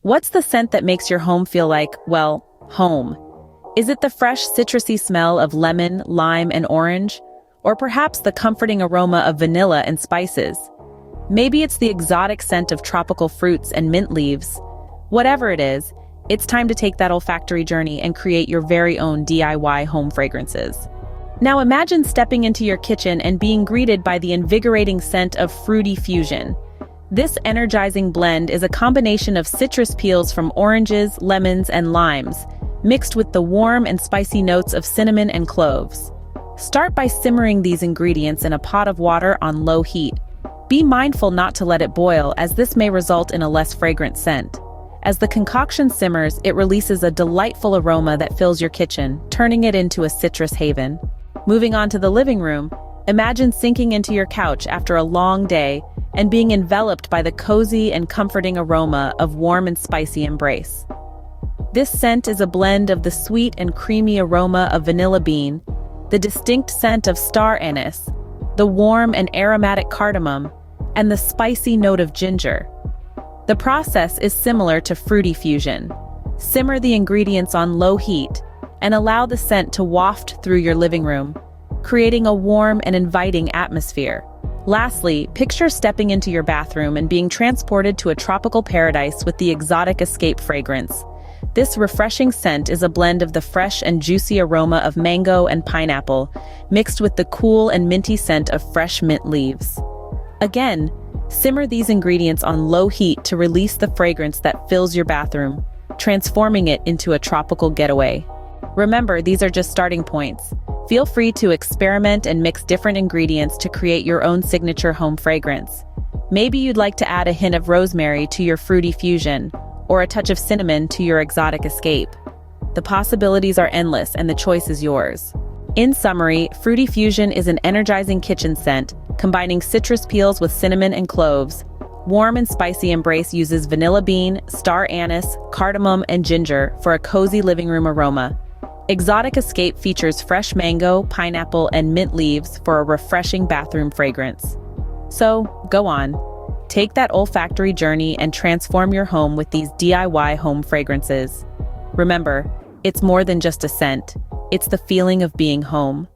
What's the scent that makes your home feel like, well, home? Is it the fresh citrusy smell of lemon, lime, and orange? Or perhaps the comforting aroma of vanilla and spices? Maybe it's the exotic scent of tropical fruits and mint leaves. Whatever it is, it's time to take that olfactory journey and create your very own DIY home fragrances. Now imagine stepping into your kitchen and being greeted by the invigorating scent of Fruity Fusion. This energizing blend is a combination of citrus peels from oranges, lemons, and limes, mixed with the warm and spicy notes of cinnamon and cloves. Start by simmering these ingredients in a pot of water on low heat. Be mindful not to let it boil, as this may result in a less fragrant scent. As the concoction simmers, it releases a delightful aroma that fills your kitchen, turning it into a citrus haven. Moving on to the living room, imagine sinking into your couch after a long day and being enveloped by the cozy and comforting aroma of warm and spicy embrace. This scent is a blend of the sweet and creamy aroma of vanilla bean, the distinct scent of star anise, the warm and aromatic cardamom, and the spicy note of ginger. The process is similar to Fruity Fusion. Simmer the ingredients on low heat and allow the scent to waft through your living room, creating a warm and inviting atmosphere. Lastly, picture stepping into your bathroom and being transported to a tropical paradise with the exotic Escape fragrance. This refreshing scent is a blend of the fresh and juicy aroma of mango and pineapple, mixed with the cool and minty scent of fresh mint leaves. Again, simmer these ingredients on low heat to release the fragrance that fills your bathroom, transforming it into a tropical getaway. Remember, these are just starting points. Feel free to experiment and mix different ingredients to create your own signature home fragrance. Maybe you'd like to add a hint of rosemary to your Fruity Fusion, or a touch of cinnamon to your exotic Escape. The possibilities are endless and the choice is yours. In summary, Fruity Fusion is an energizing kitchen scent, combining citrus peels with cinnamon and cloves. Warm and spicy embrace uses vanilla bean, star anise, cardamom, and ginger for a cozy living room aroma. Exotic Escape features fresh mango, pineapple, and mint leaves for a refreshing bathroom fragrance. So, go on. Take that olfactory journey and transform your home with these DIY home fragrances. Remember, it's more than just a scent. It's the feeling of being home.